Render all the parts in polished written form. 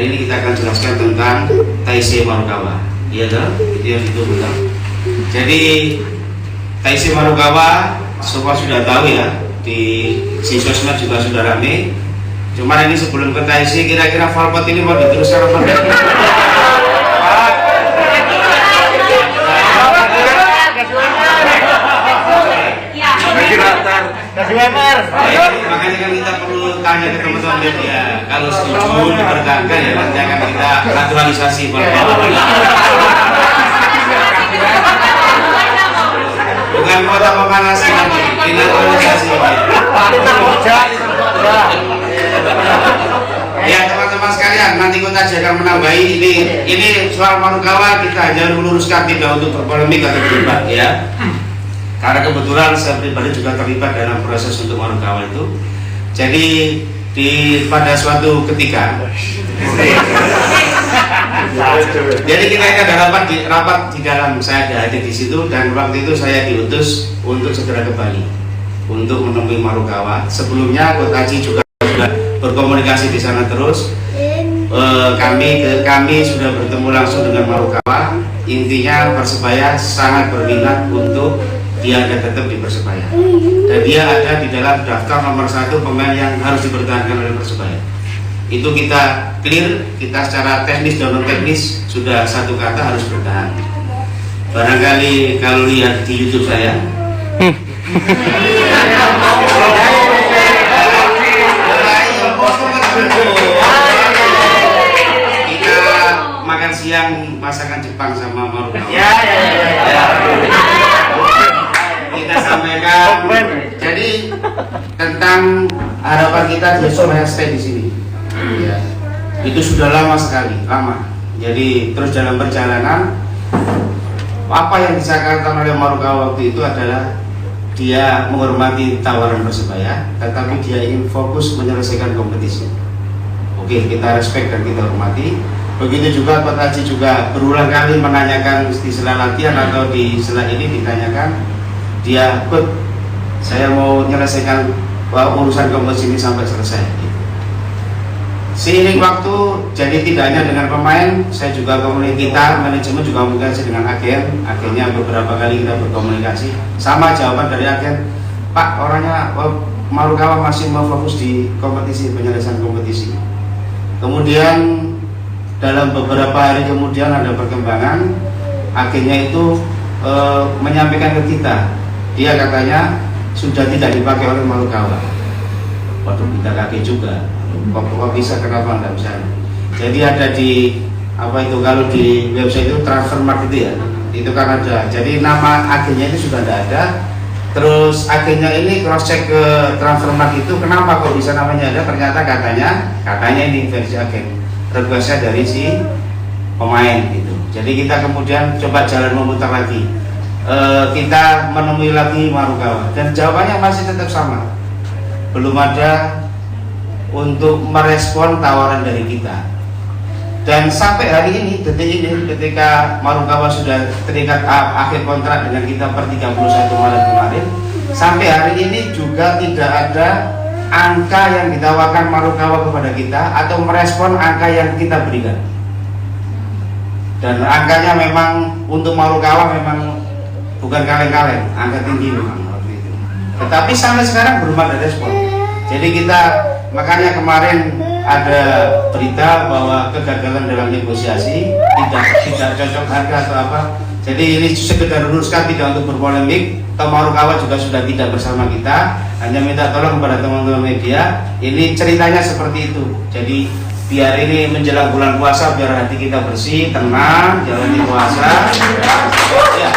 ini kita akan jelaskan tentang Taisei Marukawa. Iya kan? Itu yang itu betul. Jadi Taisei Marukawa semua sudah tahu ya, di sosmed juga sudah rame. Cuman ini sebelum ke Taisei, kira-kira Valpot ini mau diteruskan apa enggak? Makanya kan kita perlu tanya ke teman-teman media. Kalau setuju dipertahankan ya nanti akan kita naturalisasi. Bukan kota memanasi nanti, dinaturalisasi. Ya teman-teman sekalian, nanti kita akan menambahi ini soal Marukawa kita hanya meluruskan, tidak untuk berpolemik atau berdebat ya. Karena kebetulan saya pribadi juga terlibat dalam proses untuk Marukawa itu. Jadi pada suatu ketika, jadi kita ada rapat di dalam, saya ada hadir di situ dan waktu itu saya diutus untuk segera ke Bali untuk menemui Marukawa. Sebelumnya Kotaji juga sudah berkomunikasi di sana terus. Kami sudah bertemu langsung dengan Marukawa. Intinya Persebaya sangat berminat untuk dia ada tetap di Persebaya dan dia ada di dalam daftar nomor 1 pemain yang harus dipertahankan oleh Persebaya. Itu kita clear, kita secara teknis dan non teknis sudah satu kata harus bertahan. Barangkali kalau lihat di YouTube saya kita makan siang masakan Jepang sama Marukawa. Kita sampaikan jadi tentang harapan kita dia supaya stay di sini ya. Itu sudah lama sekali, lama. Jadi terus dalam perjalanan apa yang disangkakan oleh Marukawa waktu itu adalah dia menghormati tawaran Persebaya, tetapi dia ingin fokus menyelesaikan kompetisi. Oke, kita respect dan kita hormati. Begitu juga Pak Haji juga berulang kali menanyakan di sela latihan atau di sela ini ditanyakan, dia ikut, saya mau menyelesaikan urusan kompetisi ini sampai selesai. Seiring waktu, jadi tidak hanya dengan pemain, saya juga komunikasi, kita manajemen juga komunikasi dengan agennya beberapa kali kita berkomunikasi. Sama jawaban dari agen, Pak, orangnya Marukawa masih mau fokus di kompetisi, penyelesaian kompetisi. Kemudian dalam beberapa hari kemudian ada perkembangan, agennya itu menyampaikan ke kita, dia katanya sudah tidak dipakai oleh Marukawa. Waduh, kita kaget juga. Kok bisa, kenapa nggak bisa? Jadi ada di apa itu, kalau di website itu Transfermarkt itu ya, itu kan ada. Jadi nama agennya itu sudah tidak ada. Terus agennya ini cross check ke Transfermarkt itu, kenapa kok bisa namanya ada? Ternyata katanya ini versi agen, requestnya dari si pemain gitu. Jadi kita kemudian coba jalan memutar lagi. Kita menemui lagi Marukawa dan jawabannya masih tetap sama, belum ada untuk merespon tawaran dari kita. Dan sampai hari ini, detik ini, ketika Marukawa sudah terikat akhir kontrak dengan kita per 31 Maret kemarin, sampai hari ini juga tidak ada angka yang ditawarkan Marukawa kepada kita atau merespon angka yang kita berikan. Dan angkanya memang untuk Marukawa memang bukan kaleng-kaleng, angka tinggi memang waktu itu. Tetapi sampai sekarang belum ada respon. Jadi kita, makanya kemarin ada berita bahwa kegagalan dalam negosiasi, tidak cocok harga atau apa. Jadi ini sekedar luruskan, tidak untuk berpolemik. Marukawa juga sudah tidak bersama kita, hanya minta tolong kepada teman-teman media. Ini ceritanya seperti itu. Jadi biar ini menjelang bulan puasa, biar hati kita bersih, tenang, jalani puasa ya.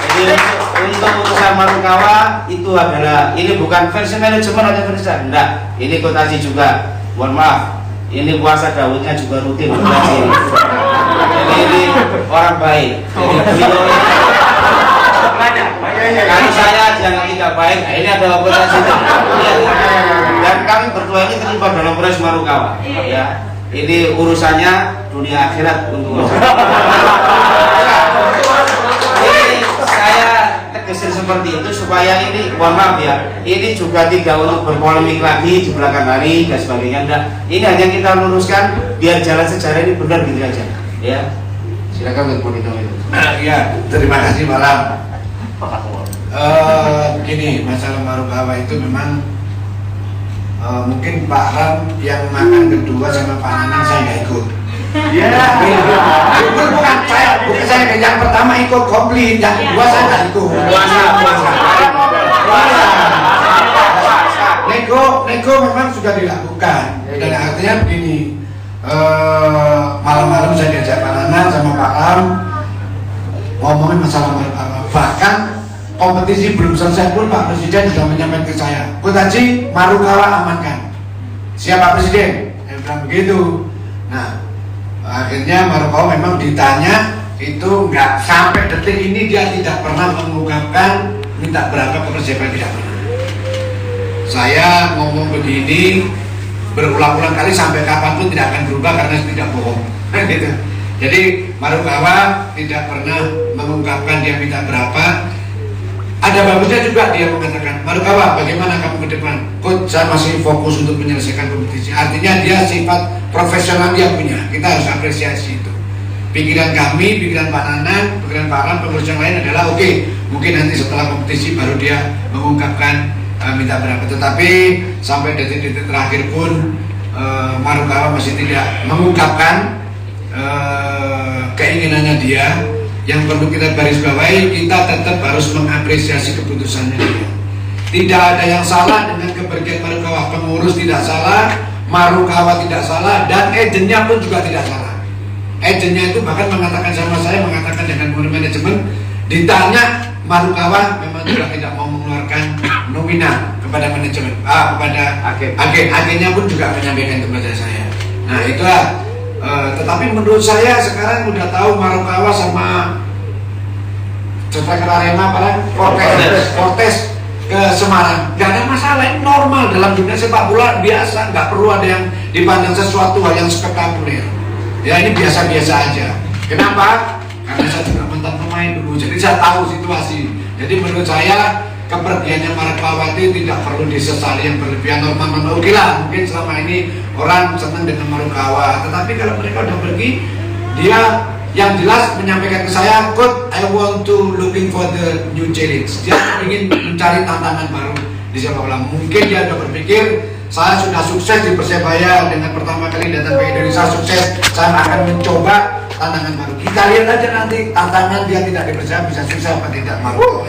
Jadi untuk urusan Marukawa itu adalah, ini bukan versi manajemen atau versi enggak, ini Kotaji juga, mohon maaf, ini puasa Dawudnya juga rutin Kotaji. Jadi ini orang baik. Kalau saya jangan tidak baik, nah ini adalah Kotaji. Dan kami berdua ini terlibat dalam proses Marukawa ya. Ini urusannya dunia akhirat untuk kesan seperti itu supaya ini, mohon maaf ya, ini juga tidak untuk berpolemik lagi di belakang hari dan sebagainya. Enggak, ini hanya kita luruskan biar jalan sejarah ini benar gitu aja. Ya, silakan untuk monitor itu. Ya, terima kasih malam. Gini, masalah Marukawa itu memang mungkin Pak Ram yang makan kedua sama Pak Nanang saya nggak ikut. Ya, Itu bukan saya yang pertama ikut komplit, yang kedua saya nggak ikut. Nego memang sudah dilakukan dan artinya begini, malam-malam saya diajak Pak Nanang sama Pak Ram ngomongin masalah Marukawa. Bahkan kompetisi belum selesai pun Pak Presiden sudah menyampaikan ke saya, Coach Haji, Marukawa amankan. Siapa Presiden? Saya bilang begitu. Nah, akhirnya Marukawa memang ditanya itu nggak sampai detik ini dia tidak pernah mengungkapkan minta berapa ke Persebaya, tidak pernah. Saya ngomong begini berulang-ulang kali sampai kapanpun tidak akan berubah karena tidak bohong. Gitu. Jadi Marukawa tidak pernah mengungkapkan dia minta berapa. Ada bagusnya juga dia mengatakan, Marukawa bagaimana kamu ke depan? Coach, saya masih fokus untuk menyelesaikan kompetisi. Artinya dia sifat profesional dia punya. Kita harus apresiasi itu. Pikiran kami, pikiran Pak Nanang, pikiran Pak Ram, pengurus yang lain adalah oke, mungkin nanti setelah kompetisi baru dia mengungkapkan minta berapa. Tetapi sampai detik-detik terakhir pun Marukawa masih tidak mengungkapkan keinginannya dia. Yang perlu kita garis bawahi, kita tetap harus mengapresiasi keputusannya dia. Tidak ada yang salah dengan kepergian Marukawa. Pengurus tidak salah, Marukawa tidak salah, dan agennya pun juga tidak salah. Agennya itu bahkan mengatakan sama saya, mengatakan dengan manajemen, ditanya Marukawa memang juga tidak mau mengeluarkan nominal kepada manajemen, kepada agennya pun juga menyampaikan kepada saya. Nah itulah. Tetapi menurut saya sekarang udah tahu Marukawa sama striker Arema Fortes ke Semarang, nggak ada masalah, ini normal dalam dunia sepak bola biasa, nggak perlu ada yang dipandang sesuatu hal yang spektakuler. Ya ini biasa-biasa aja. Kenapa? Karena saya juga mantan pemain dulu, jadi saya tahu situasi. Jadi menurut saya kepergiannya Marukawa itu tidak perlu disesali yang berlebihan, normal. Oke lah, mungkin selama ini orang senang dengan Marukawa, tetapi kalau mereka udah pergi, dia yang jelas menyampaikan ke saya, Coach, I want to looking for the new challenge. Dia ingin mencari tantangan baru di sepak bola. Mungkin dia udah berpikir, saya sudah sukses di Persebaya dengan pertama kali datang ke Indonesia sukses, saya akan mencoba tantangan baru. Kita lihat aja nanti tantangan dia tidak di Persebaya bisa sukses apa tidak Marukawa.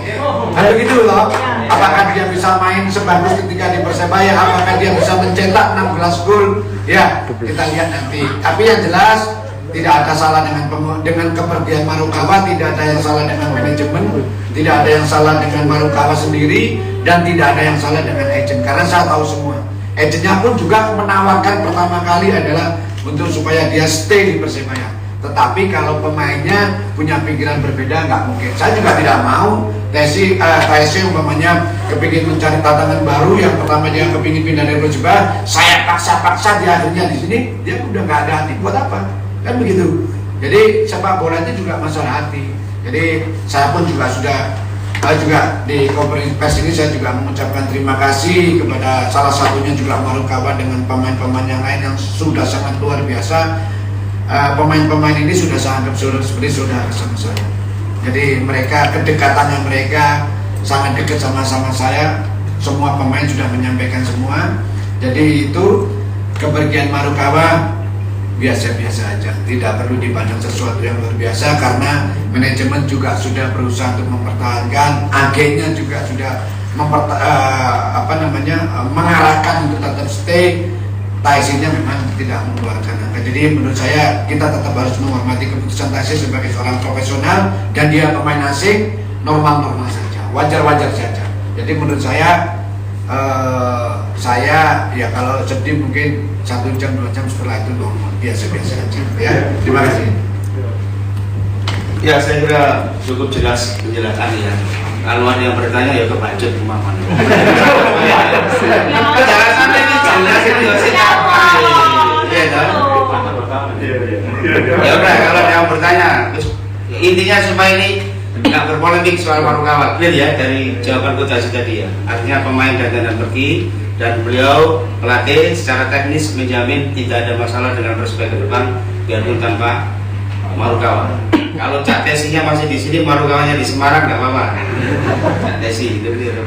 Nah begitu loh. Apakah dia bisa main sebagus ketika di Persebaya? Apakah dia bisa mencetak 16 gol? Ya, kita lihat nanti. Tapi yang jelas tidak ada salah dengan kepergian Marukawa, tidak ada yang salah dengan manajemen, tidak ada yang salah dengan Marukawa sendiri, dan tidak ada yang salah dengan agent. Karena saya tahu semua. Agentnya pun juga menawarkan pertama kali adalah untuk supaya dia stay di Persebaya. Tetapi kalau pemainnya punya pikiran berbeda, nggak mungkin. Saya juga tidak mau TSC umpamanya kepingin mencari tantangan baru, yang pertama dia kepingin pindah dari Persebaya, saya paksa dia akhirnya di sini, dia udah nggak ada hati, buat apa? Kan begitu. Jadi sepak bola itu juga masalah hati. Jadi saya pun juga juga di konferensi pers ini saya juga mengucapkan terima kasih kepada salah satunya juga Marukawa dengan pemain-pemain yang lain yang sudah sangat luar biasa. Pemain-pemain ini sudah saya anggap seperti saudara sama saya. Jadi mereka, kedekatannya mereka sangat dekat sama saya. Semua pemain sudah menyampaikan semua. Jadi itu kepergian Marukawa biasa-biasa aja, tidak perlu dipandang sesuatu yang luar biasa, karena manajemen juga sudah berusaha untuk mempertahankan, agennya juga sudah mengarahkan untuk tetap stay. TSC-nya memang tidak mengeluarkan angka. Jadi menurut saya kita tetap harus menghormati keputusan TSC sebagai seorang profesional, dan dia pemain asing normal-normal saja, wajar-wajar saja. Jadi menurut saya ya kalau sedih mungkin 1 jam 2 jam, setelah itu normal, biasa-biasa aja ya. Terima kasih. Ya, saya kira cukup jelas penjelasan ya. Kalau ada yang bertanya ya ke Pak Jod rumah mana. Penjelasan ini jelas ini ya udah, kalau ada yang bertanya, intinya supaya ini nggak berpolemik soal Marukawa. Clear ya dari jawaban Coach Aziz tadi ya. Artinya pemain dan pergi, dan beliau pelatih secara teknis menjamin tidak ada masalah dengan Persebaya ke depan biarpun tanpa Marukawa. Kalau Cak Tesinya masih di sini, Marukawanya di Semarang nggak apa-apa. Cak Tesi itu dia.